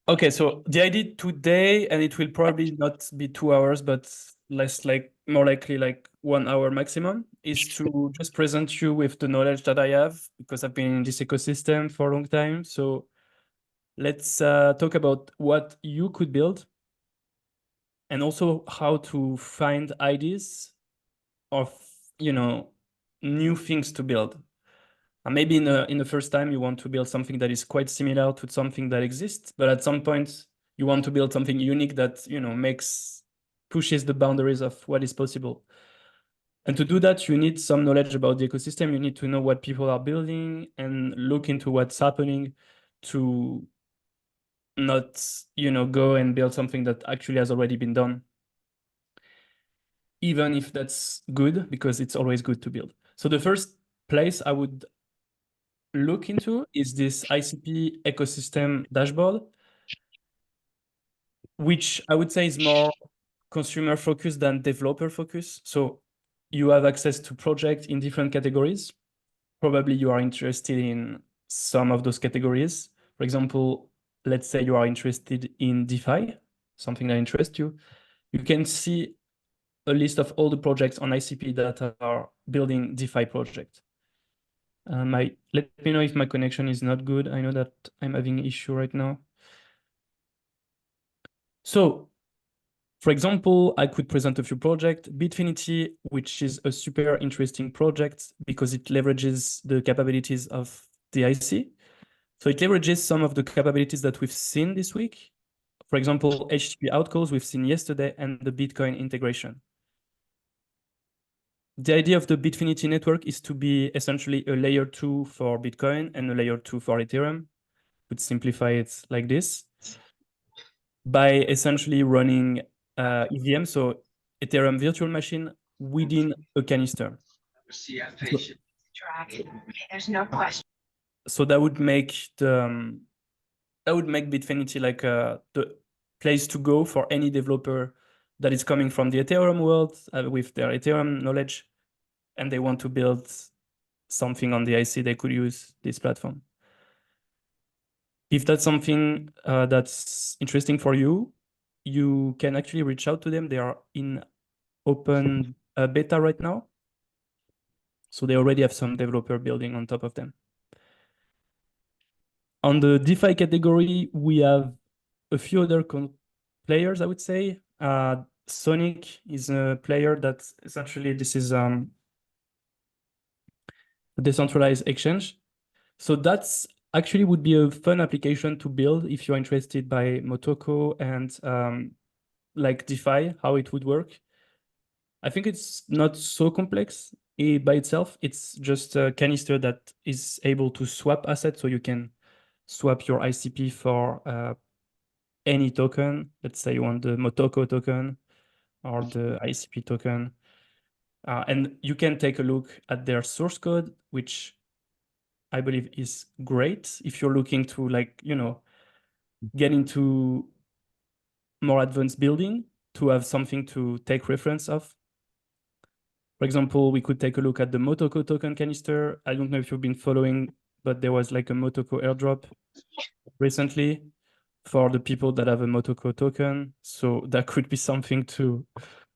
Okay, so the idea today, and it will probably not be 2 hours, but less like more likely like 1 hour maximum, is to just present you with the knowledge that I have because I've been in this ecosystem for a long time. So let's talk about what you could build and also how to find ideas of, new things to build. Maybe in the first time you want to build something that is quite similar to something that exists, but at some point you want to build something unique that pushes the boundaries of what is possible. And to do that, you need some knowledge about the ecosystem. You need to know what people are building and look into what's happening to not, go and build something that actually has already been done, even if that's good, because it's always good to build. So the first place I would look into is this ICP ecosystem dashboard, which I would say is more consumer focused than developer focused. So you have access to projects in different categories. Probably you are interested in some of those categories. For example, let's say you are interested in DeFi, something that interests you. You can see a list of all the projects on ICP that are building DeFi projects. Let me know if my connection is not good. I know that I'm having an issue right now. So, for example, I could present a few projects. Bitfinity, which is a super interesting project because it leverages the capabilities of the IC. So it leverages some of the capabilities that we've seen this week. For example, HTTP outcalls we've seen yesterday and the Bitcoin integration. The idea of the Bitfinity network is to be essentially a layer 2 for Bitcoin and a layer 2 for Ethereum. Would simplify it like this by essentially running EVM, so Ethereum virtual machine, within a canister. There's no question. So that would make Bitfinity like the place to go for any developer that is coming from the Ethereum world with their Ethereum knowledge, and they want to build something on the IC. They could use this platform. If that's something that's interesting for you, you can actually reach out to them. They are in open beta right now. So they already have some developer building on top of them. On the DeFi category, we have a few other players, I would say. Sonic is a player that essentially this is a decentralized exchange. So that's actually would be a fun application to build if you're interested by Motoko and like DeFi, how it would work. I think it's not so complex by itself. It's just a canister that is able to swap assets. So you can swap your ICP for any token. Let's say you want the Motoko token or the ICP token. And you can take a look at their source code, which I believe is great if you're looking to get into more advanced building to have something to take reference of. For example, we could take a look at the Motoko token canister. I don't know if you've been following, but there was like a Motoko airdrop recently for the people that have a Motoko token. So that could be something to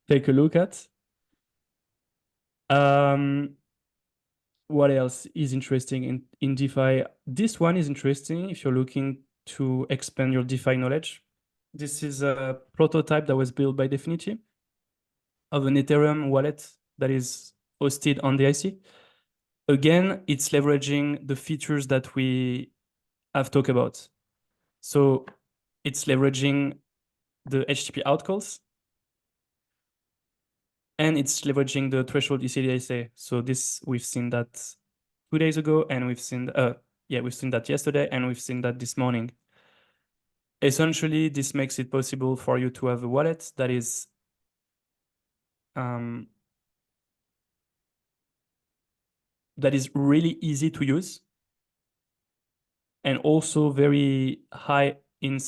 take a look at. What else is interesting in DeFi? This one is interesting if you're looking to expand your DeFi knowledge. This is a prototype that was built by Definity of an Ethereum wallet that is hosted on the IC. Again, it's leveraging the features that we have talked about. So it's leveraging the HTTP outcalls, and it's leveraging the threshold ECDSA. So this, we've seen that 2 days ago, and we've seen that yesterday, and we've seen that this morning. Essentially, this makes it possible for you to have a wallet that is really easy to use and also very high in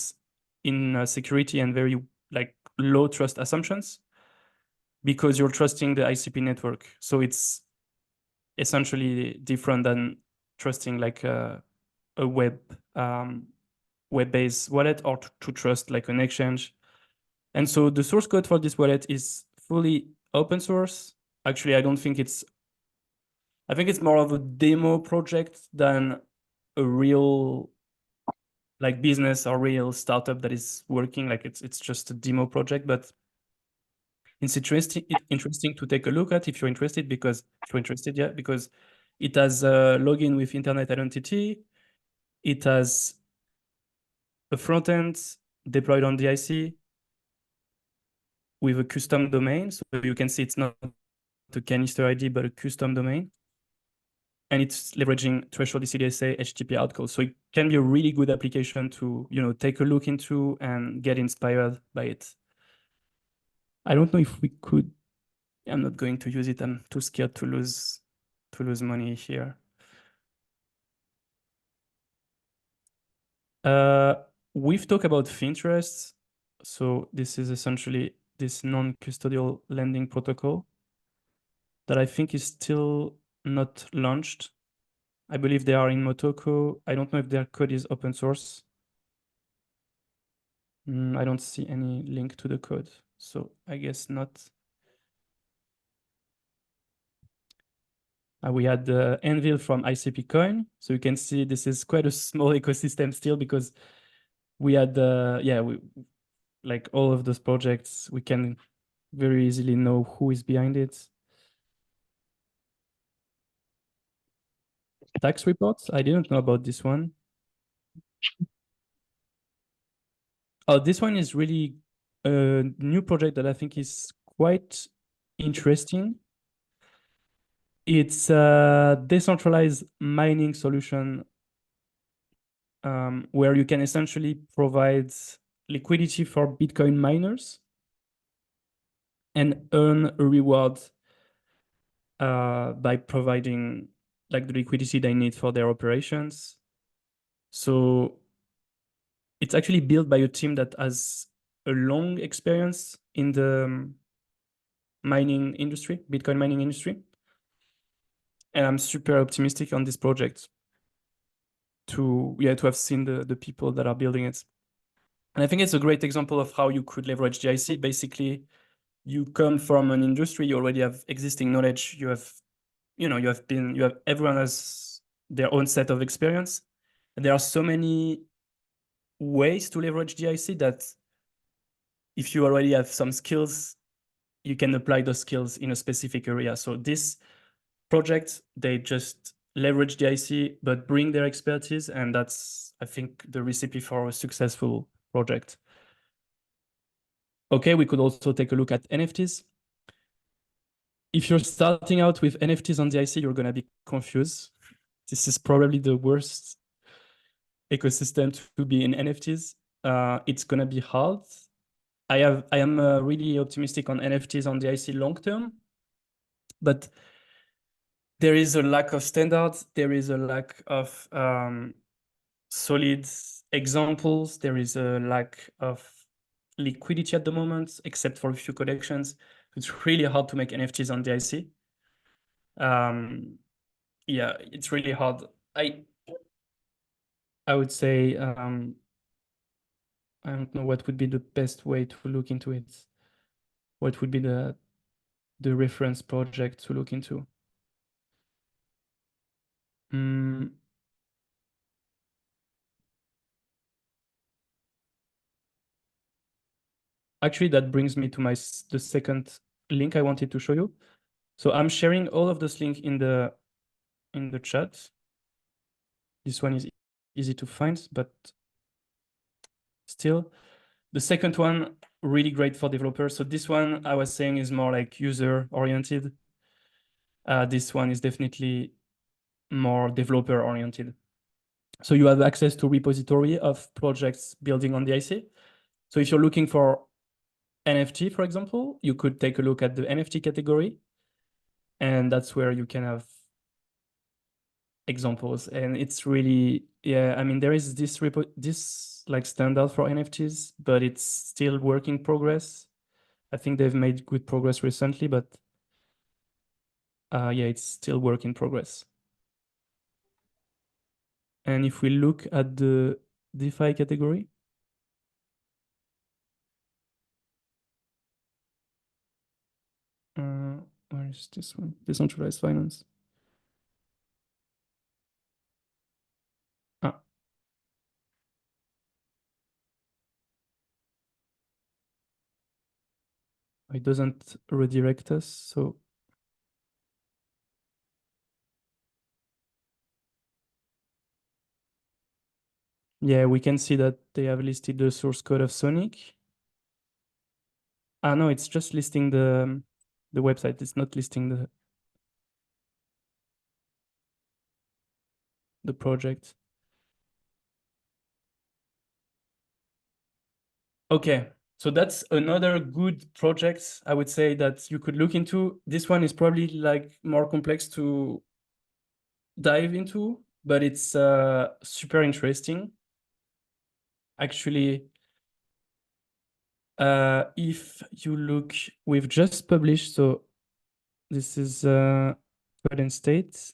security and very low trust assumptions, because you're trusting the ICP network. So it's essentially different than trusting like a web web-based wallet or to trust like an exchange. And so the source code for this wallet is fully open source. Actually, I think it's more of a demo project than a real like business or real startup that is working. Like it's just a demo project, but it's interesting to take a look at if you're interested, because yeah, because it has a login with internet identity. It has a front end deployed on DIC with a custom domain. So you can see it's not a canister ID, but a custom domain. And it's leveraging threshold ECDSA HTTP outcode. So it can be a really good application to, take a look into and get inspired by it. I don't know if we could. I'm not going to use it. I'm too scared to lose money here. We've talked about Finterest. So this is essentially this non-custodial lending protocol that I think is still not launched. I believe they are in Motoko. I don't know if their code is open source. I don't see any link to the code, so I guess not. We had the Anvil from ICP Coin. So you can see this is quite a small ecosystem still, because we had, like all of those projects, we can very easily know who is behind it. Tax reports, I didn't know about this one. Oh, this one is really a new project that I think is quite interesting. It's a decentralized mining solution where you can essentially provide liquidity for Bitcoin miners and earn a reward by providing like the liquidity they need for their operations. So it's actually built by a team that has a long experience in the mining industry, Bitcoin mining industry. And I'm super optimistic on this project to have seen the people that are building it. And I think it's a great example of how you could leverage GIC. Basically, you come from an industry, you already have existing knowledge, everyone has their own set of experience. And there are so many ways to leverage GIC that if you already have some skills, you can apply those skills in a specific area. So this project, they just leverage GIC, but bring their expertise. And that's, I think, the recipe for a successful project. Okay, we could also take a look at NFTs. If you're starting out with NFTs on DIC, you're going to be confused. This is probably the worst ecosystem to be in NFTs. It's going to be hard. I am really optimistic on NFTs on DIC long term, but there is a lack of standards. There is a lack of solid examples. There is a lack of liquidity at the moment, except for a few collections. It's really hard to make NFTs on DIC. Yeah, it's really hard. I would say I don't know what would be the best way to look into it. What would be the reference project to look into? Actually, that brings me to the second link I wanted to show you. So I'm sharing all of those links in the chat. This one is easy to find, but still, the second one, really great for developers. So this one I was saying is more like user oriented. This one is definitely more developer oriented. So you have access to repository of projects building on the IC. So if you're looking for NFT, for example, you could take a look at the NFT category, and that's where you can have examples. And it's really, yeah, I mean, there is this like standard for NFTs, but it's still work in progress. I think they've made good progress recently, but yeah, it's still work in progress. And if we look at the DeFi category. Where is this one? Decentralized finance. Ah, it doesn't redirect us, so yeah, we can see that they have listed the source code of Sonic. Ah, no, it's just listing the website. It's not listing the project. Okay, so that's another good project I would say that you could look into. This one is probably like more complex to dive into, but it's super interesting. Actually, if you look, we've just published, so this is Solid State.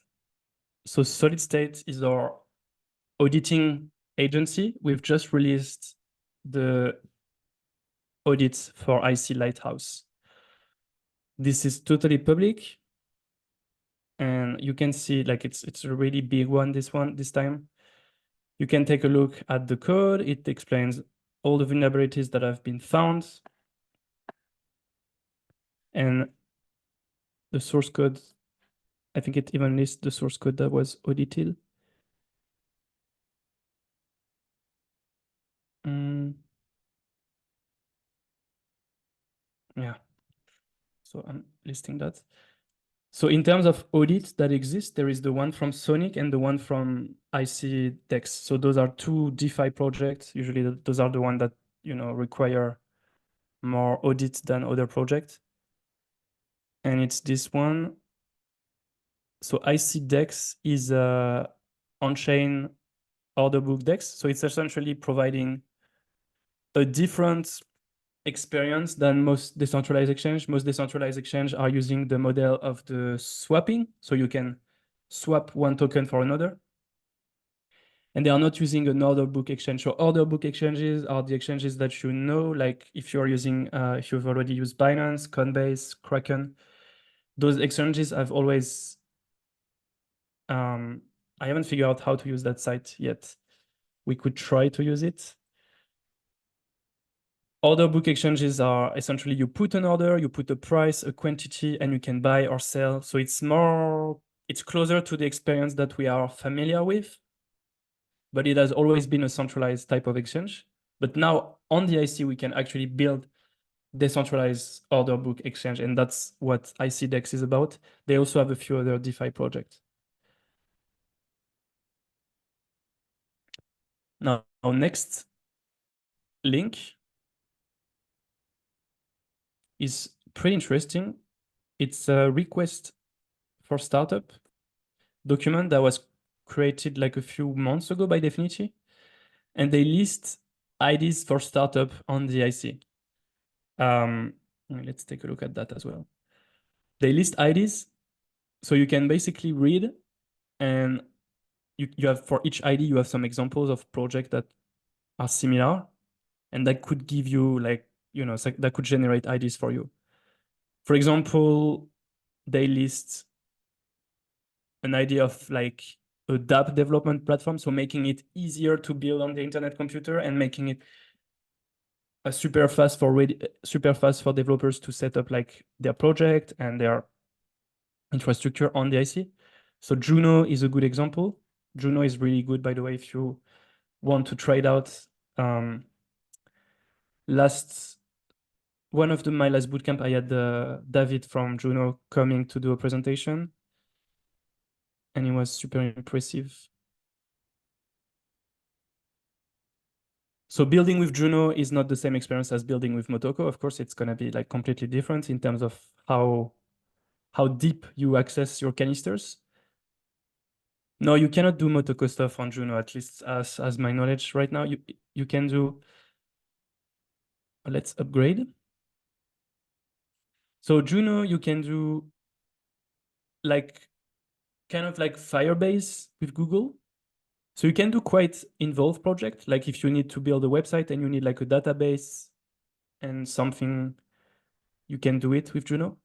So Solid State is our auditing agency. We've just released the audit for IC Lighthouse. This is totally public, and you can see like it's a really big one, this time. You can take a look at the code. It explains all the vulnerabilities that have been found. And the source code, I think it even lists the source code that was audited. Yeah, so I'm listing that. So in terms of audits that exist, there is the one from Sonic and the one from ICDEX. So those are two DeFi projects. Usually those are the ones that, require more audits than other projects. And it's this one. So ICDEX is a on-chain order book DEX. So it's essentially providing a different experience than most decentralized exchange. Most decentralized exchange are using the model of the swapping. So you can swap one token for another. And they are not using an order book exchange. So order book exchanges are the exchanges that you know, like if you're using, if you've already used Binance, Coinbase, Kraken, those exchanges have always, I haven't figured out how to use that site yet. We could try to use it. Order book exchanges are essentially you put an order, you put a price, a quantity, and you can buy or sell. So it's closer to the experience that we are familiar with, but it has always been a centralized type of exchange. But now on the IC, we can actually build decentralized order book exchange, and that's what ICDEX is about. They also have a few other DeFi projects. Now, our next link is pretty interesting. It's a request for startup document that was created like a few months ago by Definity, and they list IDs for startup on the IC. Let's take a look at that as well. They list IDs, so you can basically read, and you have for each ID you have some examples of projects that are similar, and that could give you like that could generate IDs for you. For example, they list an idea of like a dApp development platform, so making it easier to build on the internet computer and making it super fast for developers to set up like their project and their infrastructure on the IC. So Juno is a good example. Juno is really good, by the way, if you want to try it out. One of my last bootcamp, I had David from Juno coming to do a presentation, and it was super impressive. So building with Juno is not the same experience as building with Motoko. Of course, it's gonna be like completely different in terms of how deep you access your canisters. No, you cannot do Motoko stuff on Juno, at least as my knowledge right now. You can do. Let's upgrade. So Juno, you can do like kind of like Firebase with Google. So you can do quite involved project. Like if you need to build a website and you need like a database and something, you can do it with Juno.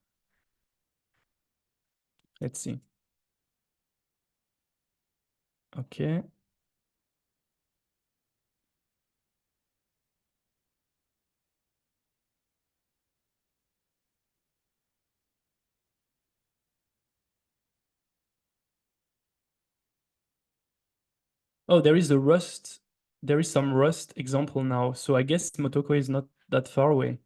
Let's see. Okay. Oh, there is a Rust. There is some Rust example now. So I guess Motoko is not that far away.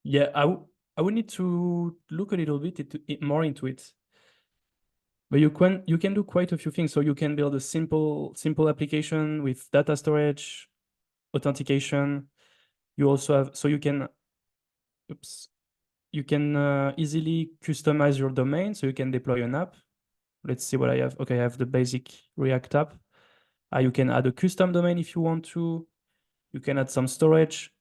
Yeah, I would need to look a little bit more into it. But you can do quite a few things. So you can build a simple application with data storage, authentication. You also have so you can oops you can easily customize your domain. So you can deploy an app. Let's see what I have. Okay, I have the basic React app. You can add a custom domain if you want to. You can add some storage.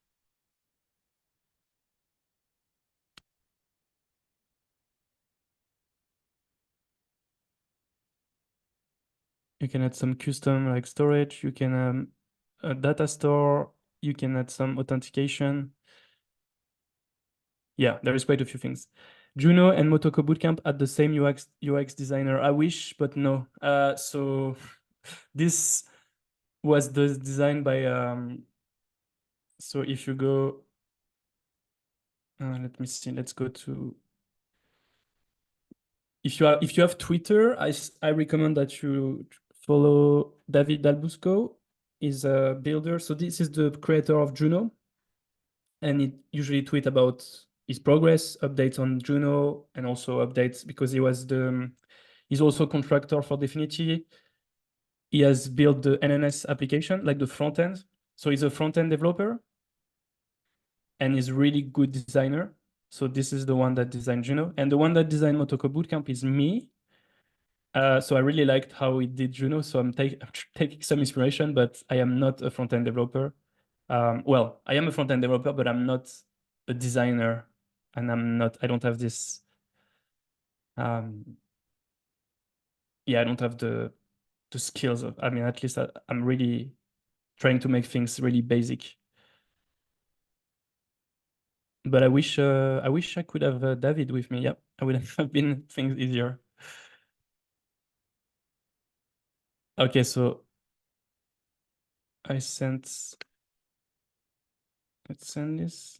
You can add some custom like storage. You can a data store. You can add some authentication. Yeah, there is quite a few things. Juno and Motoko Bootcamp had the same UX designer. I wish, but no. So this was the design by so if you go let me see, let's go to if you have Twitter, I recommend that you follow David Dalbusco. He's a builder. So this is the creator of Juno, and he usually tweet about his progress, updates on Juno, and also updates because he's also contractor for Definity. He has built the NNS application, like the front end. So he's a front end developer and he's really good designer. So this is the one that designed Juno, and the one that designed Motoko Bootcamp is me. So I really liked how he did Juno. So I'm taking some inspiration, but I am not a front end developer. Well, I am a front end developer, but I'm not a designer, and I don't have this. Um, yeah, I don't have the skills of. I mean, at least I'm really trying to make things really basic. But I wish I could have David with me. Yeah, I would have been things easier. Okay, so I sent. Let's send this.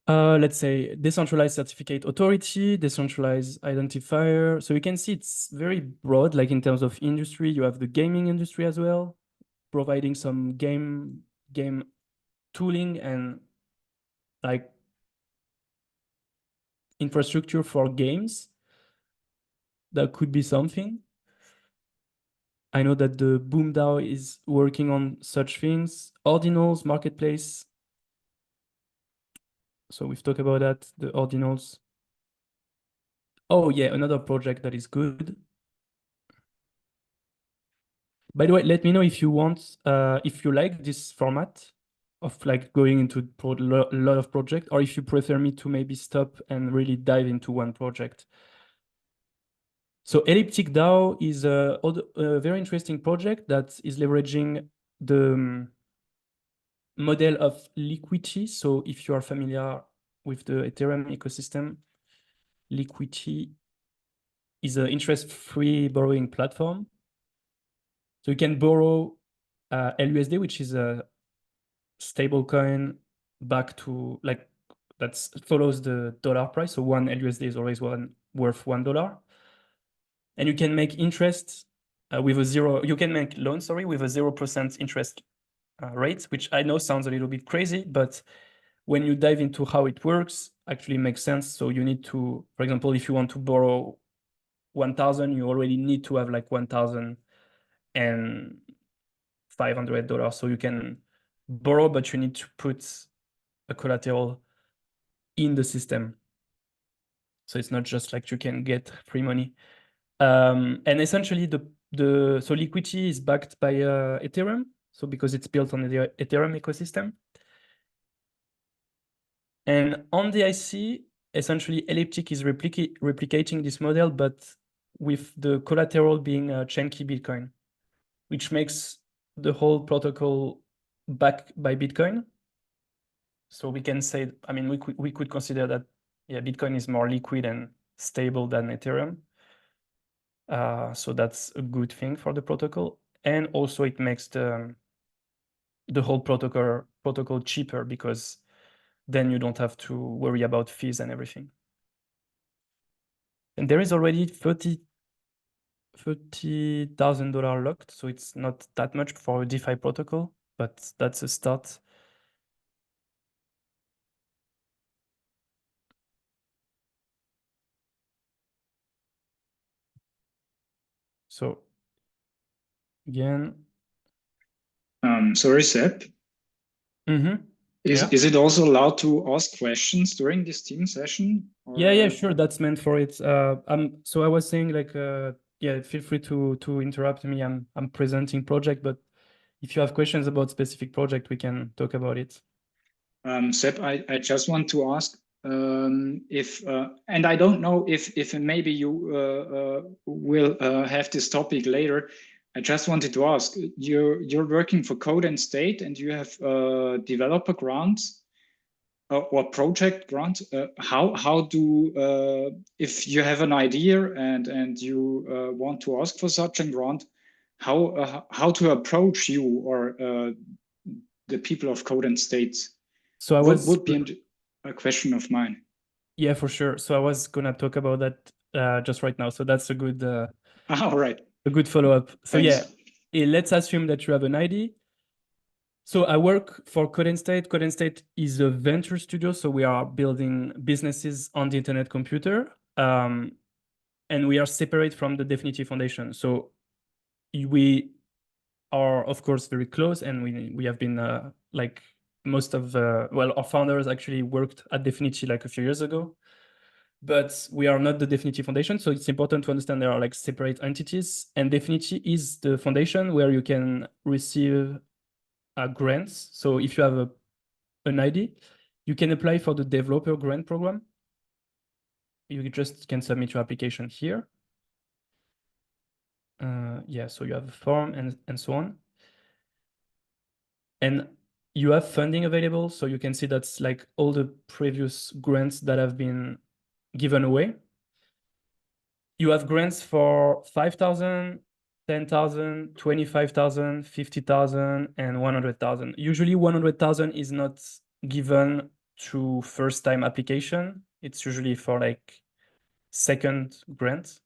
Let's say decentralized certificate authority, decentralized identifier. So you can see it's very broad, like in terms of industry. You have the gaming industry as well, providing some game tooling and like infrastructure for games. That could be something. I know that the BoomDAO is working on such things. Ordinals, marketplace. So we've talked about that, the ordinals. Oh yeah, another project that is good. By the way, let me know if you want, if you like this format of like going into a lot of project, or if you prefer me to maybe stop and really dive into one project. So Elliptic DAO is a very interesting project that is leveraging the model of liquidity. So if you are familiar with the Ethereum ecosystem, liquidity is an interest-free borrowing platform. So you can borrow LUSD, which is a stable coin, back to like that follows the dollar price. So one LUSD is always worth $1. And you can make interest with a zero, you can make loans, sorry, with a 0% interest rate, which I know sounds a little bit crazy, but when you dive into how it works, actually makes sense. So you need to, for example, if you want to borrow 1,000, you already need to have like $1,500. So you can borrow, but you need to put a collateral in the system. So it's not just like you can get free money. And essentially so Liquidity is backed by Ethereum. So because it's built on the Ethereum ecosystem. And on the IC, essentially Elliptic is replicating this model, but with the collateral being a chunky Bitcoin, which makes the whole protocol backed by Bitcoin. So we can say, I mean, we could consider that, yeah, Bitcoin is more liquid and stable than Ethereum. So that's a good thing for the protocol. And also it makes the whole protocol cheaper, because then you don't have to worry about fees and everything. And there is already $30,000 locked, so it's not that much for a DeFi protocol, but that's a start. So again, Sorry, Seb. Is it also allowed to ask questions during this team session? Or? Yeah, sure. That's meant for it. So I was saying, like, yeah, feel free to interrupt me. I'm presenting project, but if you have questions about specific project, we can talk about it. Seb, I just want to ask if, and I don't know if maybe you will have this topic later. I just wanted to ask, you're working for Code and State, and you have developer grants or project grants. How do if you have an idea and you want to ask for such a grant, how to approach you or the people of Code and State? So would be a question of mine. Yeah, for sure. So I was gonna talk about that just right now. So that's a good all right. A good follow-up. So Thanks. yeah, let's assume that you have an ID. So I work for Code and State. Code and State is a venture studio. So we are building businesses on the internet computer. And we are separate from the Definitive Foundation. So we are, of course, very close. And we have been like most of our founders actually worked at Definitive like a few years ago. But we are not the Definitive Foundation. So it's important to understand there are like separate entities. And Definitive is the foundation where you can receive grants. So if you have an ID, you can apply for the developer grant program. You just can submit your application here. Yeah, so you have a form and so on. And you have funding available. So you can see that's like all the previous grants that have been given away. You have grants for 5,000, 10,000, 25,000, 50,000, and 100,000. Usually 100,000 is not given to first-time application. It's usually for like second grant.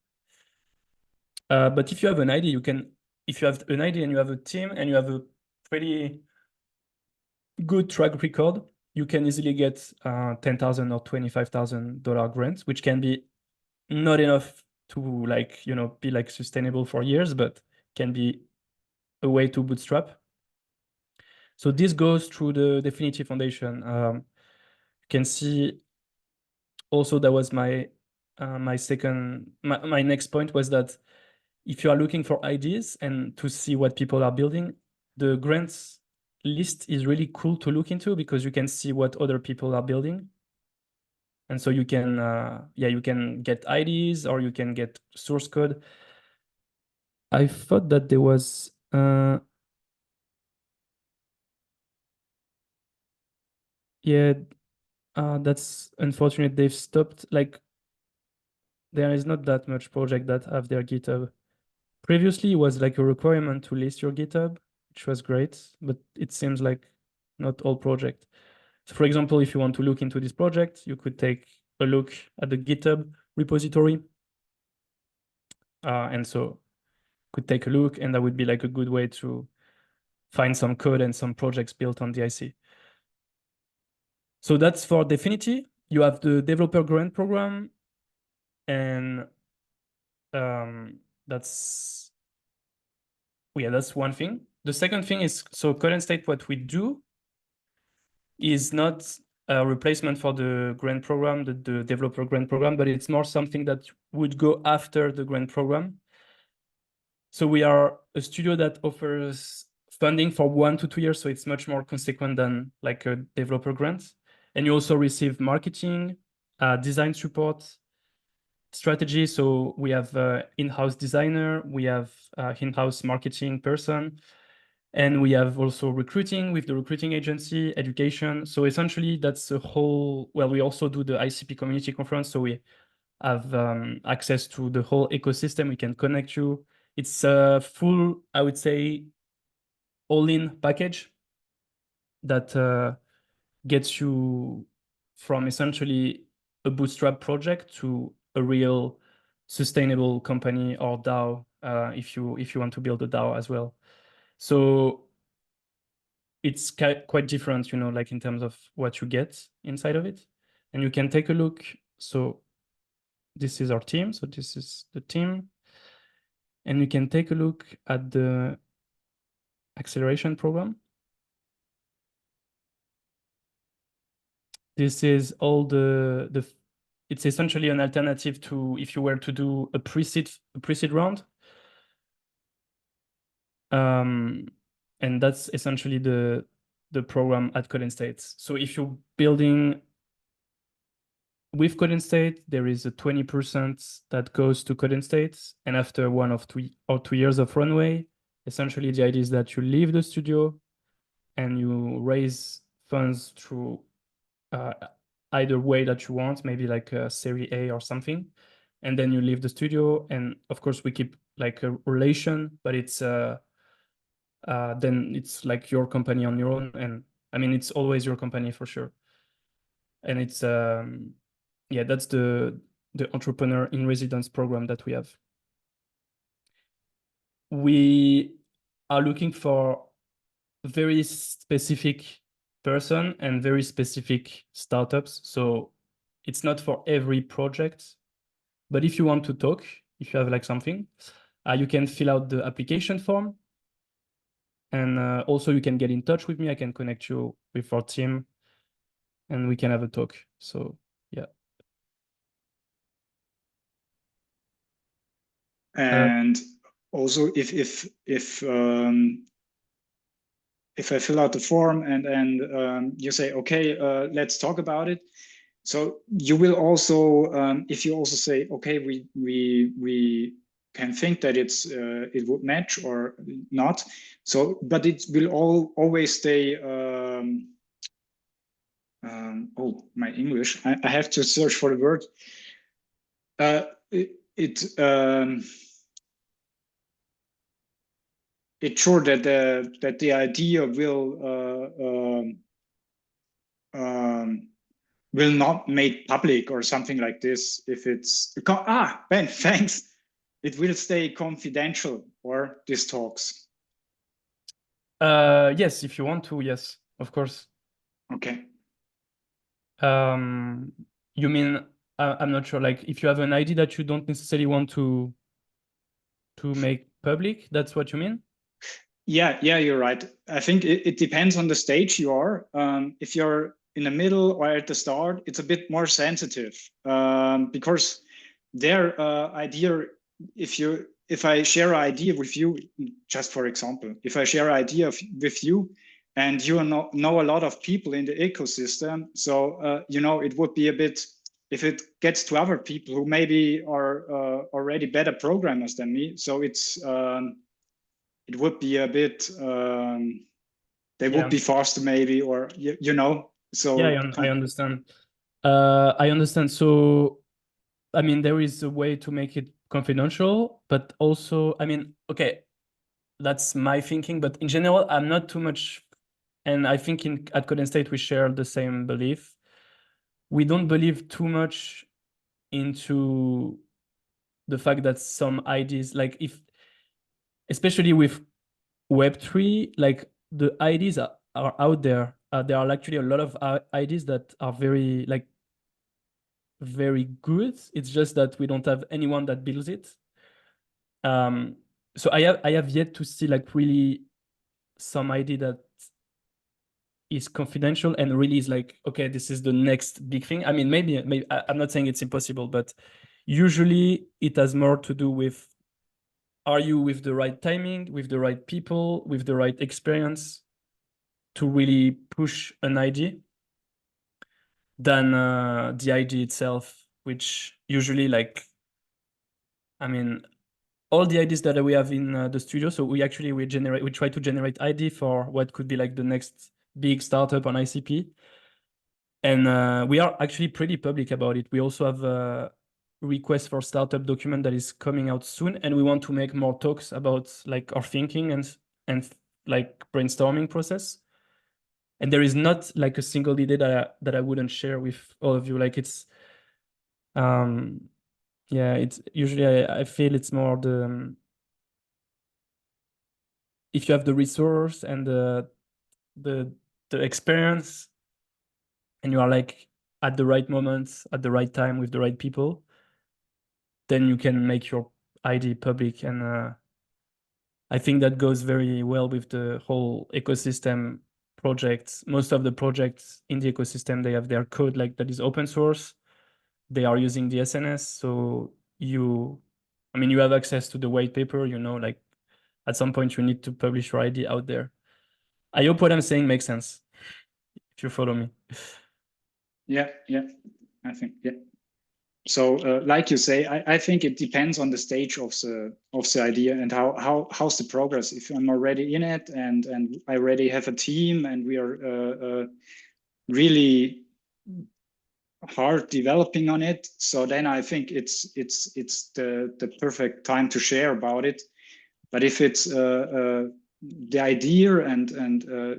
But if you have an ID, if you have an ID and you have a team and you have a pretty good track record, you can easily get $10,000 or $25,000 grants, which can be not enough to like, be like sustainable for years, but can be a way to bootstrap. So this goes through the Definitive Foundation. You can see also that was my next point was that if you are looking for ideas and to see what people are building, the grants list is really cool to look into because you can see what other people are building. And so you can, you can get IDs or you can get source code. I thought that there was, that's unfortunate. They've stopped, like, there is not that much project that have their GitHub. Previously, it was like a requirement to list your GitHub, which was great, but it seems like not all project. So for example, if you want to look into this project, you could take a look at the GitHub repository. And so could take a look, and that would be like a good way to find some code and some projects built on DIC. So that's for Definity. You have the developer grant program, and that's one thing. The second thing is, so Code State, what we do is not a replacement for the grant program, the developer grant program, but it's more something that would go after the grant program. So we are a studio that offers funding for 1 to 2 years, so it's much more consequent than like a developer grant. And you also receive marketing, design support, strategy. So we have in-house designer, we have in-house marketing person, and we have also recruiting with the recruiting agency, education. So essentially that's a whole, well, we also do the ICP community conference. So we have access to the whole ecosystem. We can connect you. It's a full, I would say, all-in package that gets you from essentially a bootstrap project to a real sustainable company or DAO, if you want to build a DAO as well. So it's quite different, like in terms of what you get inside of it. And you can take a look. So this is our team. So this is the team. And you can take a look at the acceleration program. This is all it's essentially an alternative to if you were to do a pre-seed round. And that's essentially the program at Code State. So if you're building with Code State, there is a 20% that goes to Code State, and after 1 or 2 years of runway, essentially the idea is that you leave the studio and you raise funds through either way that you want, maybe like a Series A or something, and then you leave the studio. And of course, we keep like a relation, but it's then it's like your company on your own, and I mean it's always your company for sure. And it's yeah, that's the entrepreneur in residence program that we have. We are looking for very specific person and very specific startups. So it's not for every project, but if you want to talk, if you have like something, you can fill out the application form. And also you can get in touch with me. I can connect you with our team and we can have a talk. So yeah. And also if I fill out the form and you say, okay, let's talk about it. So you will also, if you also say, okay, we can think that it would match or not. So, but it will always stay. Oh, my English! I have to search for the word. It's sure that the idea will not made public or something like this. If it's Ben, thanks. It will stay confidential, or these talks. Yes, if you want to, yes, of course. Okay. You mean I'm not sure. Like if you have an idea that you don't necessarily want to make public, that's what you mean? Yeah, you're right. I think it depends on the stage you are. If you're in the middle or at the start, it's a bit more sensitive because their idea, if I share an idea with you, just for example, if I share an idea with you and you know a lot of people in the ecosystem, so it would be a bit, if it gets to other people who maybe are already better programmers than me, so it would be a bit they would be faster maybe, or so yeah, I understand. I understand. So I mean there is a way to make it confidential, but also I mean, okay, that's my thinking, but in general I'm not too much, and I think at Code State we share the same belief. We don't believe too much into the fact that some ideas, like especially with Web3, like the ideas are out there. There are actually a lot of ideas that are very good. It's just that we don't have anyone that builds it. So I have yet to see like really some idea that is confidential and really is like, okay, this is the next big thing. I mean, maybe I'm not saying it's impossible, but usually it has more to do with, are you with the right timing, with the right people, with the right experience to really push an idea than the idea itself, which usually like, I mean, all the ideas that we have in the studio. So we try to generate idea for what could be like the next big startup on ICP. And we are actually pretty public about it. We also have a request for startup document that is coming out soon, and we want to make more talks about like our thinking and like brainstorming process. And there is not like a single idea that I wouldn't share with all of you. Like it's yeah, it's usually I feel it's more the if you have the resource and the experience, and you are like at the right moment, at the right time with the right people, then you can make your ID public. And I think that goes very well with the whole ecosystem projects. Most of the projects in the ecosystem, they have their code like that is open source. They are using the SNS. So you have access to the white paper, like at some point you need to publish your ID out there. I hope what I'm saying makes sense, if you follow me. Yeah, I think, yeah. So like you say, I think it depends on the stage of the idea and how's the progress. If I'm already in it and I already have a team and we are really hard developing on it, so then I think it's the perfect time to share about it. But if it's the idea and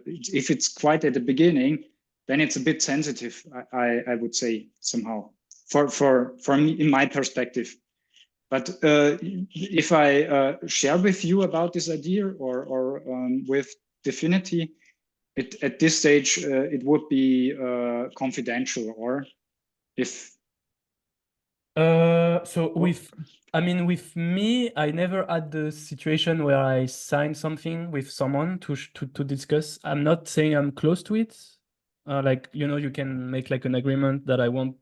if it's quite at the beginning, then it's a bit sensitive. I would say somehow for me in my perspective. But if I share with you about this idea or with Definity, at this stage it would be confidential, or if So with me, I never had the situation where I signed something with someone to discuss. I'm not saying I'm close to it. Like, you can make like an agreement that I won't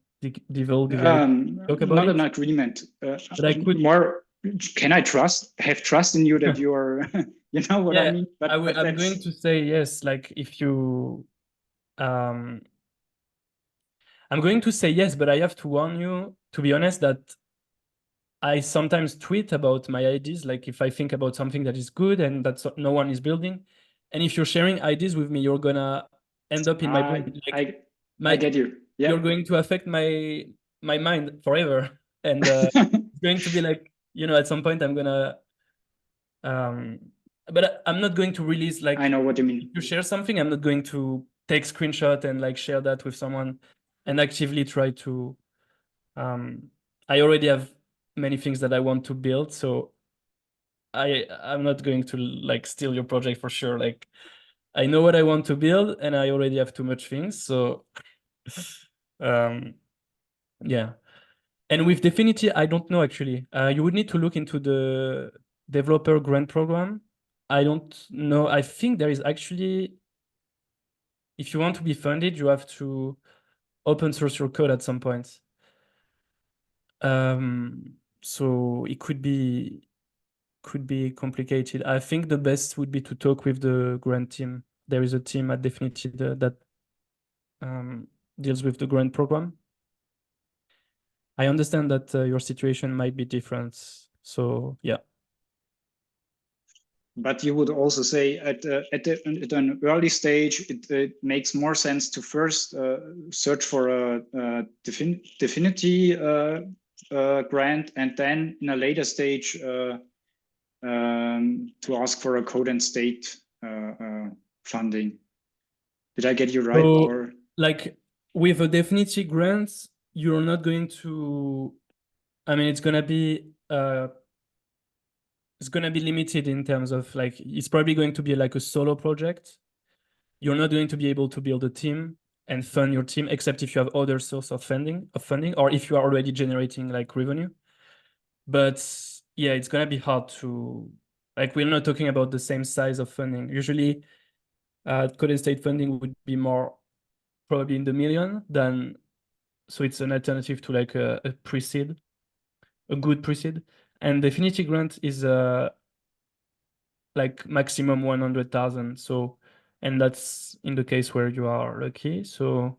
divulge the idea, talk about not it. an agreement, But I could. more, can I have trust in you that you are you know what I Yeah, mean? But I'm going to say yes. Like if you, I'm going to say yes, but I have to warn you, to be honest, that I sometimes tweet about my ideas, like if I think about something that is good and that no one is building. And if you're sharing ideas with me, you're gonna end up in my brain. Like I get you. Yeah. You're going to affect my mind forever. And it's going to be like, at some point I'm gonna but I'm not going to release, like, I know what you mean. if you share something, I'm not going to take screenshot and like share that with someone and actively try to I already have many things that I want to build, so I'm not going to like steal your project for sure. Like I know what I want to build and I already have too much things, so yeah. And with Definity, I don't know actually. You would need to look into the developer grant program. I don't know. I think there is actually, if you want to be funded, you have to open source your code at some point. So it could be complicated. I think the best would be to talk with the grant team. There is a team at Definity that deals with the grant program. I understand that your situation might be different. So yeah. But you would also say at an early stage, it makes more sense to first search for a Definity grant, and then in a later stage to ask for a code and state funding. Did I get you right? So, or like with a Definity grant, you're not going to, it's gonna be it's going to be limited in terms of like, it's probably going to be like a solo project. You're not going to be able to build a team and fund your team, except if you have other source of funding, or if you are already generating like revenue. But yeah, it's gonna be hard to, like, we're not talking about the same size of funding. Usually, code and state funding would be more probably in the million than, so it's an alternative to like a pre-seed, a good pre-seed. And the Affinity grant is like maximum 100,000. So, and that's in the case where you are lucky. So,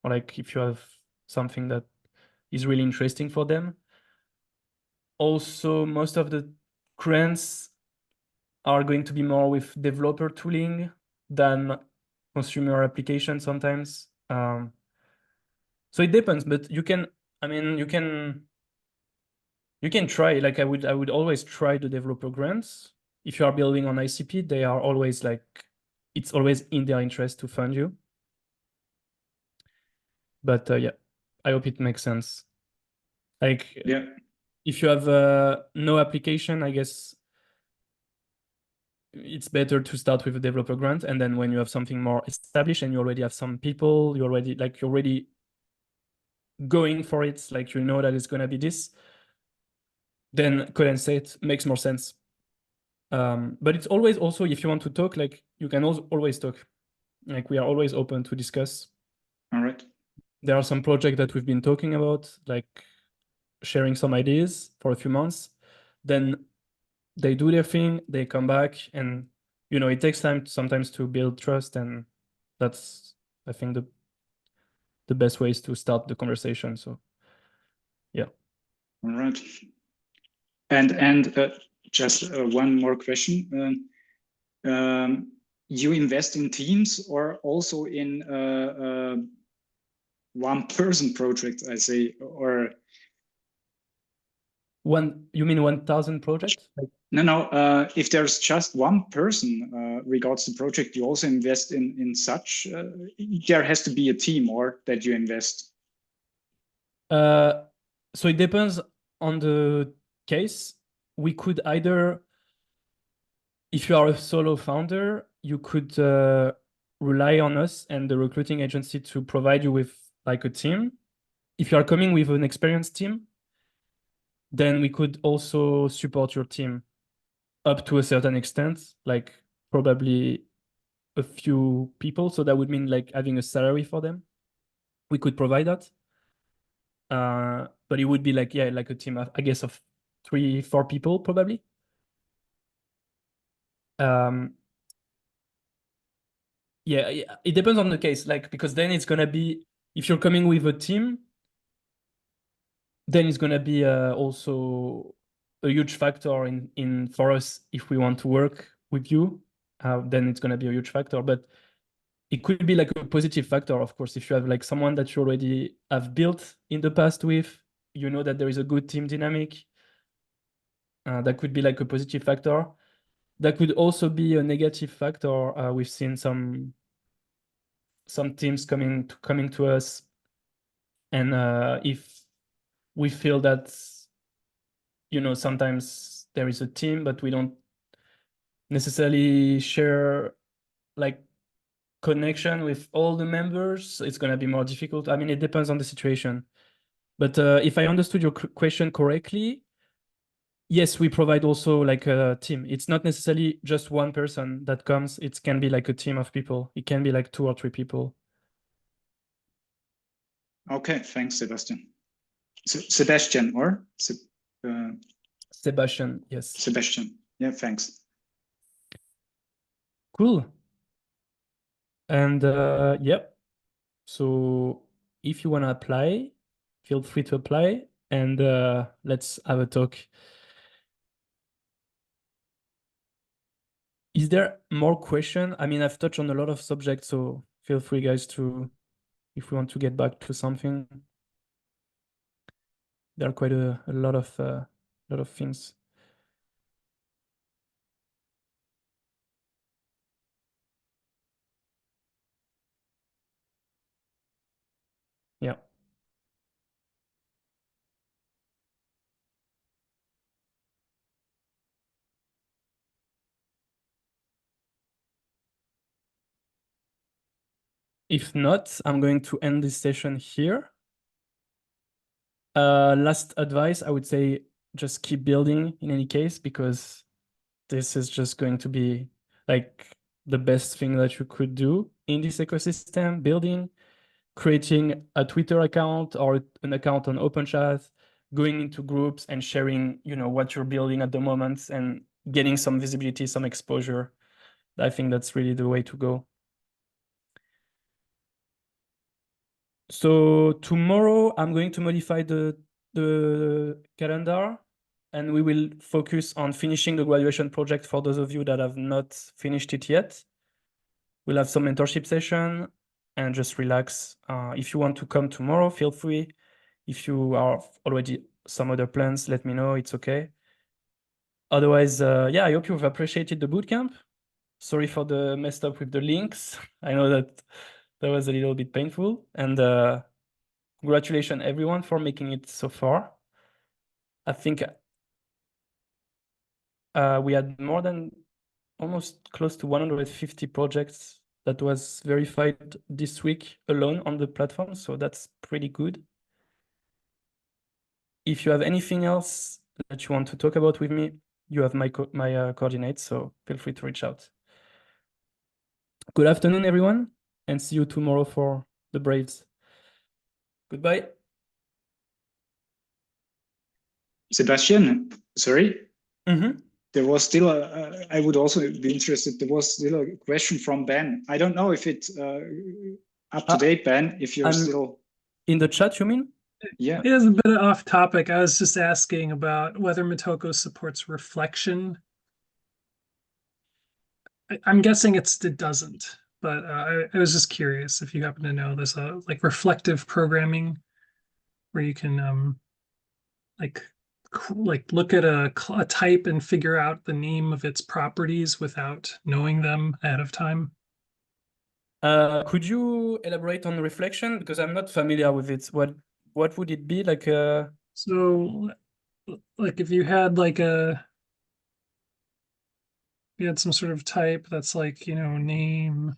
or like if you have something that is really interesting for them. Also, most of the grants are going to be more with developer tooling than consumer application sometimes. So it depends, but you can, I mean, you can try, like I would always try the developer grants. If you are building on ICP, they are always like, it's always in their interest to fund you. But yeah, I hope it makes sense. Like, Yeah. if you have no application, I guess it's better to start with a developer grant, and then when you have something more established and you already have some people, you're already going for it, like you know that it's gonna be this, then code and state makes more sense. But it's always also, if you want to talk, like you can also always talk. Like we are always open to discuss. All right. There are some projects that we've been talking about, like sharing some ideas for a few months. Then they do their thing, they come back, and it takes time sometimes to build trust, and that's, I think, the best ways to start the conversation. So yeah. All right. And just one more question. You invest in teams or also in one person project, I say, or You mean 1,000 projects? Like, no. If there's just one person regards the project, you also invest in such. There has to be a team or that you invest. so it depends on the case. We could either, if you are a solo founder, you could rely on us and the recruiting agency to provide you with like a team. If you are coming with an experienced team, then we could also support your team up to a certain extent, like probably a few people. So that would mean like having a salary for them. We could provide that. But it would be like, yeah, like a team, I guess, of 3-4 people probably. Um, yeah, it depends on the case, like, because then it's gonna be, if you're coming with a team, then it's gonna be also a huge factor in for us if we want to work with you. Then it's gonna be a huge factor, but it could be like a positive factor, of course, if you have like someone that you already have built in the past with, that there is a good team dynamic. That could be like a positive factor. That could also be a negative factor. We've seen some teams coming to us, and if we feel that sometimes there is a team, but we don't necessarily share like connection with all the members, it's going to be more difficult. I mean, it depends on the situation. But if I understood your question correctly, yes, we provide also like a team. It's not necessarily just one person that comes. It can be like a team of people. It can be like 2 or 3 people. Okay, thanks, Sebastian. Sebastian or Sebastian, yes. Sebastian. Yeah, thanks. Cool. And yep. So if you want to apply, feel free to apply, and let's have a talk. Is there more question? I mean, I've touched on a lot of subjects, so feel free, guys, to, if we want to get back to something. There are quite a lot of things. Yeah. If not, I'm going to end this session here. Last advice, I would say just keep building in any case, because this is just going to be like the best thing that you could do in this ecosystem, building, creating a Twitter account or an account on OpenChat, going into groups and sharing, what you're building at the moment and getting some visibility, some exposure. I think that's really the way to go. So tomorrow I'm going to modify the calendar, and we will focus on finishing the graduation project for those of you that have not finished it yet. We'll have some mentorship session and just relax. If you want to come tomorrow, feel free. If you are already some other plans, let me know. It's okay. Otherwise, yeah, I hope you've appreciated the bootcamp. Sorry for the messed up with the links. I know that was a little bit painful. And congratulations, everyone, for making it so far. I think we had more than almost close to 150 projects that was verified this week alone on the platform. So that's pretty good. If you have anything else that you want to talk about with me, you have my coordinates, so feel free to reach out. Good afternoon, everyone, and see you tomorrow for the Braves. Goodbye. Sebastian, sorry. Mm-hmm. There was still I would also be interested. There was still a question from Ben. I don't know if it's up to date, Ben, if you're still in the chat, you mean? Yeah. It is a bit off topic. I was just asking about whether Motoko supports reflection. I'm guessing it doesn't, but I was just curious if you happen to know. There's a like reflective programming where you can like look at a type and figure out the name of its properties without knowing them ahead of time. Could you elaborate on reflection, because I'm not familiar with it? What would it be like? So, like if you had you had some sort of type that's like, name,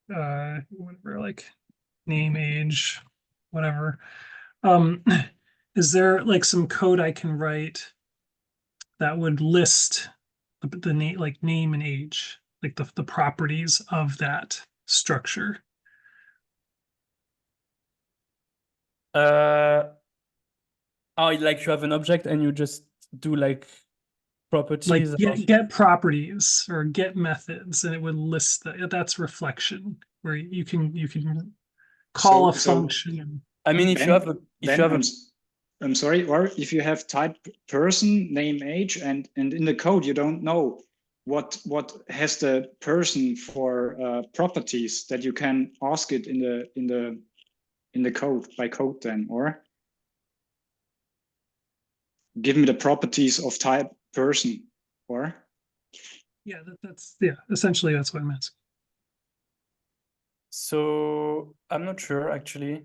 whatever, like name, age, whatever. Is there like some code I can write that would list the name, like name and age, like the properties of that structure? Like you have an object and you just do like properties Like get properties or get methods, and it would list that's reflection, where you can call a function. I mean, if Ben, I'm sorry, or if you have type person, name, age, and in the code you don't know what has the person for properties, that you can ask it in the code by code then, or give me the properties of type person, or yeah, that's essentially that's what I'm asking. So I'm not sure actually.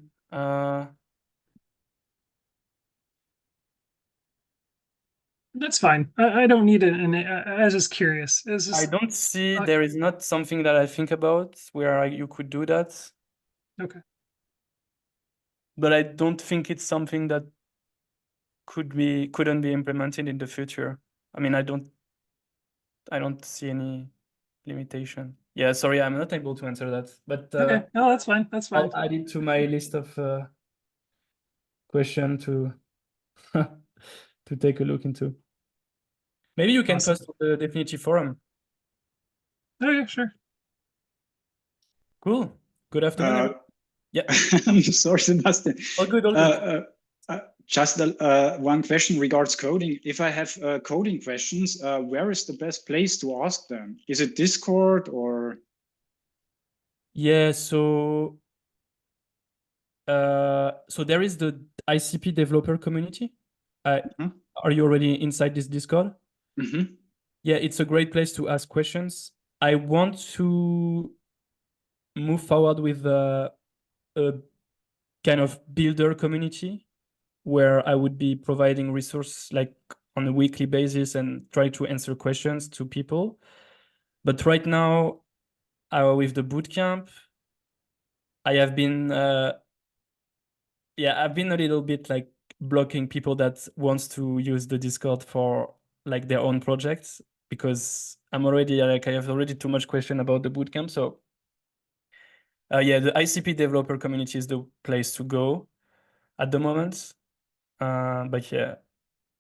That's fine. I don't need it, and I was just curious. I don't see there is not something that I think about where you could do that. Okay. But I don't think it's something that couldn't be implemented in the future. I mean, I don't see any limitation. Yeah, sorry, I'm not able to answer that. But okay, no, that's fine. That's fine. I'll add it to my list of question to to take a look into. Maybe you can post to the Definity forum. Okay, sure. Cool. Good afternoon. Yeah. I'm sorry, Sebastian. All good. All good. Just one question regards coding. If I have coding questions, where is the best place to ask them? Is it Discord or? Yeah, so there is the ICP developer community. Are you already inside this Discord? Mm-hmm. Yeah, it's a great place to ask questions. I want to move forward with a kind of builder community where I would be providing resources like on a weekly basis and try to answer questions to people. But right now, with the bootcamp, I have been I've been a little bit like blocking people that wants to use the Discord for like their own projects, because I'm already like I have already too much question about the bootcamp. So the ICP developer community is the place to go at the moment. But yeah,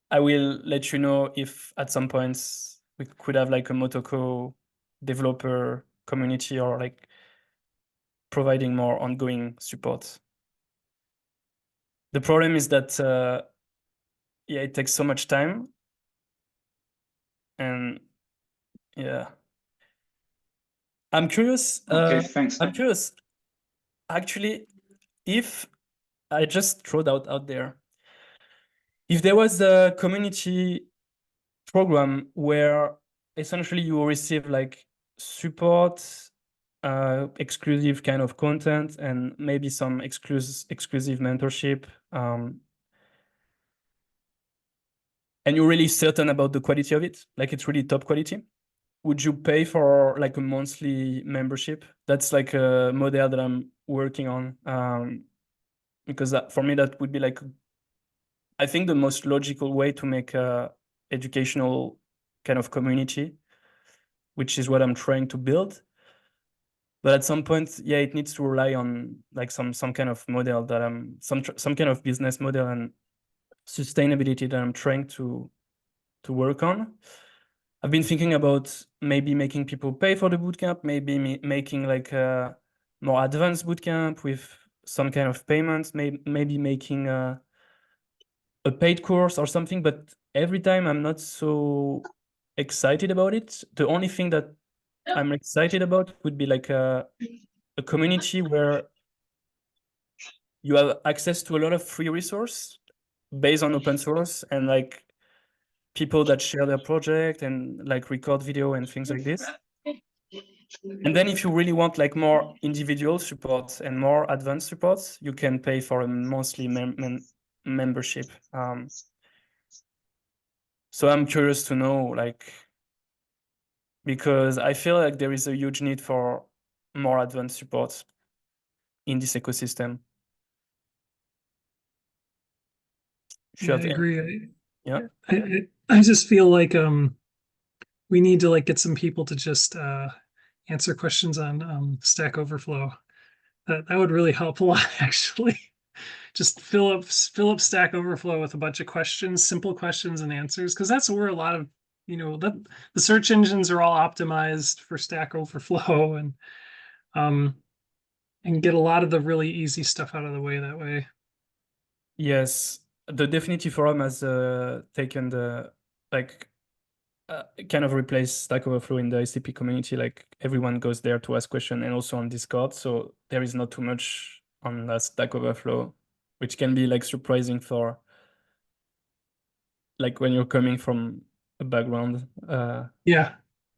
I will let you know if at some points we could have like a Motoko developer community, or like providing more ongoing support. The problem is that it takes so much time, and I'm curious. Okay, thanks. I'm curious, actually, if I just throw out there, if there was a community program where essentially you receive like support, exclusive kind of content, and maybe some exclusive mentorship, and you're really certain about the quality of it, like it's really top quality, would you pay for like a monthly membership? That's like a model that I'm working on, because for me that would be like, I think, the most logical way to make a educational kind of community, which is what I'm trying to build. But at some point, it needs to rely on like some kind of model that I'm some kind of business model and sustainability that I'm trying to work on. I've been thinking about maybe making people pay for the bootcamp, maybe making like a more advanced bootcamp with some kind of payments, maybe making a paid course or something. But every time I'm not so excited about it. The only thing that I'm excited about would be like a community where you have access to a lot of free resource based on open source, and like people that share their project and like record video and things like this. And then if you really want like more individual support and more advanced support, you can pay for a monthly membership. So I'm curious to know, like, because I feel like there is a huge need for more advanced support in this ecosystem. Yeah, I agree. Yeah. I just feel like we need to like get some people to just answer questions on Stack Overflow. That would really help a lot, actually. Just fill up Stack Overflow with a bunch of questions, simple questions and answers, because that's where a lot of that the search engines are all optimized for Stack Overflow, and get a lot of the really easy stuff out of the way that way. Yes, the Definity Forum has taken the kind of replaced Stack Overflow in the ICP community. Like everyone goes there to ask questions, and also on Discord. So there is not too much on Stack Overflow, which can be like surprising for like when you're coming from a background where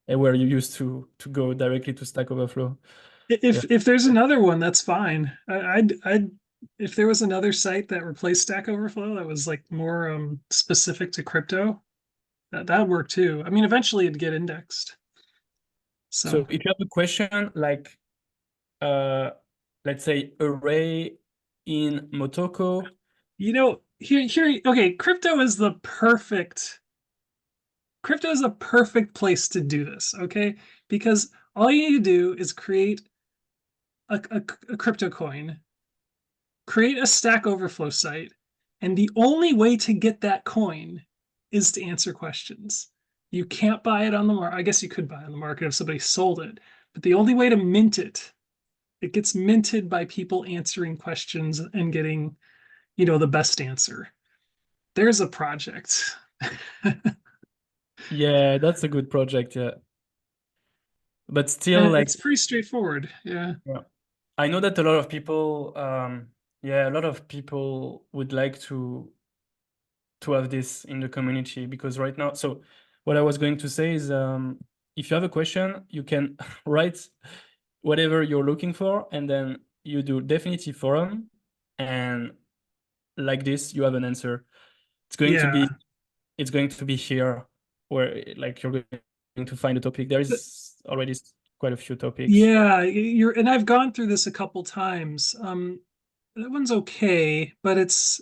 you used to go directly to Stack Overflow. If there's another one, that's fine. I'd if there was another site that replaced Stack Overflow that was like more specific to crypto, that would work too. I mean, eventually it'd get indexed. So if you have a question like let's say array in Motoko, here okay, crypto is a perfect place to do this, okay? Because all you need to do is create a crypto coin, create a Stack Overflow site, and the only way to get that coin is to answer questions. You can't buy it on the market. I guess you could buy it on the market if somebody sold it, but the only way to mint it gets minted by people answering questions and getting, the best answer. There's a project. Yeah, that's a good project. Yeah, but still, like, it's pretty straightforward. Yeah. I know that a lot of people, a lot of people would like to have this in the community, because right now, so what I was going to say is, if you have a question, you can write whatever you're looking for, and then you do Definity Forum, and like this, you have an answer. It's going to be here, where like you're going to find a topic. There is already quite a few topics. Yeah, and I've gone through this a couple times. That one's okay, but it's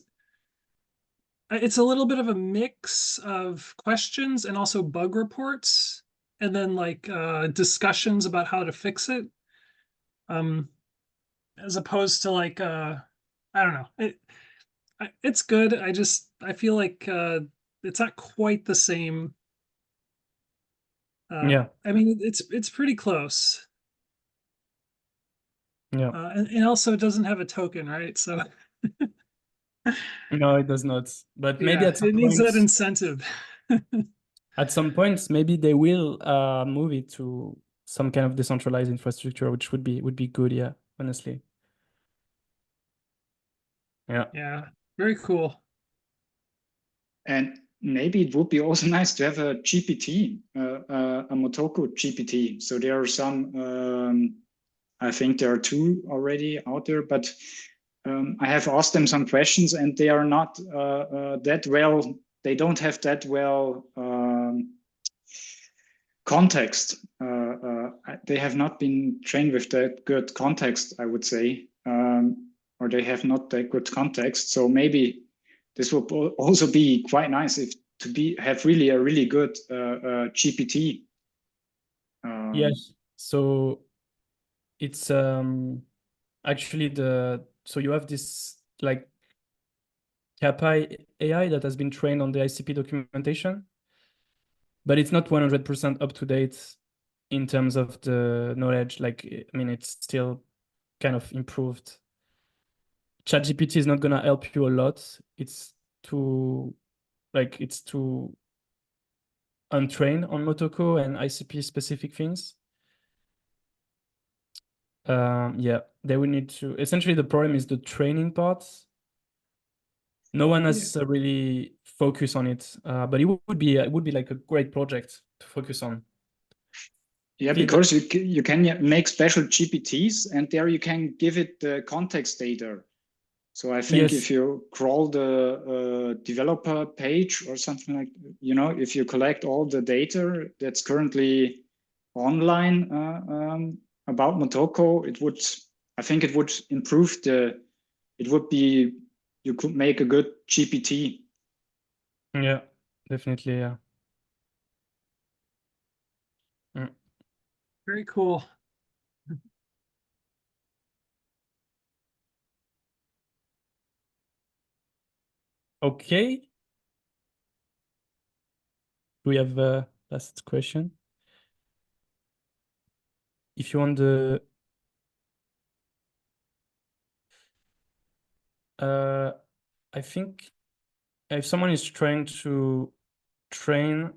a little bit of a mix of questions and also bug reports, and then like discussions about how to fix it. As opposed to like I don't know. It's good. I feel like it's not quite the same. Yeah. I mean, it's pretty close. Yeah. And also it doesn't have a token, right? So No, it does not. But maybe yeah, at some it needs that point, incentive. at some points, maybe they will move it to some kind of decentralized infrastructure, which would be good. Yeah, honestly. Yeah. Yeah, very cool. And maybe it would be also nice to have a GPT, a Motoko GPT. So there are some, I think there are two already out there, but I have asked them some questions and they are not that well, they don't have that well context. They have not been trained with that good context, I would say, or they have not that good context. So maybe this will also be quite nice if to have really a really good GPT. Yes. So it's actually so you have this like Kappa AI that has been trained on the ICP documentation, but it's not 100% up to date in terms of the knowledge. Like, I mean, it's still kind of improved. ChatGPT is not gonna help you a lot. It's too untrained on Motoko and ICP specific things. Yeah, they will need to. Essentially, the problem is the training part. No one has really focused on it, but it would be like a great project to focus on. Yeah, because you can make special GPTs and there you can give it the context data. So I think if you crawl the developer page or something like, if you collect all the data that's currently online about Motoko, I think it would improve you could make a good GPT. Yeah, definitely, yeah. Very cool. Okay. Do we have a last question? If you want I think if someone is trying to train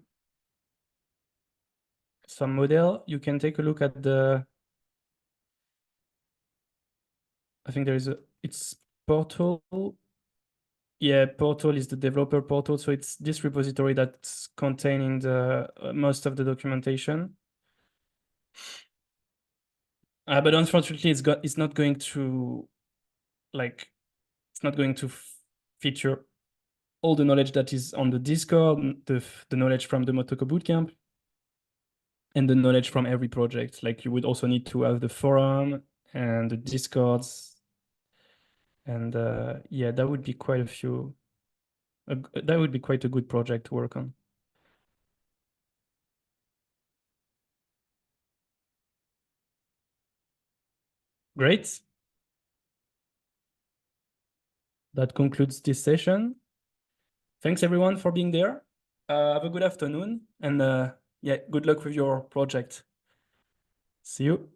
some model, you can take a look at I think it's Portal. Yeah, Portal is the developer portal. So it's this repository that's containing the most of the documentation. But unfortunately, it's not going to feature all the knowledge that is on the Discord, the knowledge from the Motoko Bootcamp, and the knowledge from every project. Like you would also need to have the forum and the Discords, and yeah, that would be quite a good project to work on. Great. That concludes this session. Thanks everyone for being there. Have a good afternoon and yeah, good luck with your project. See you.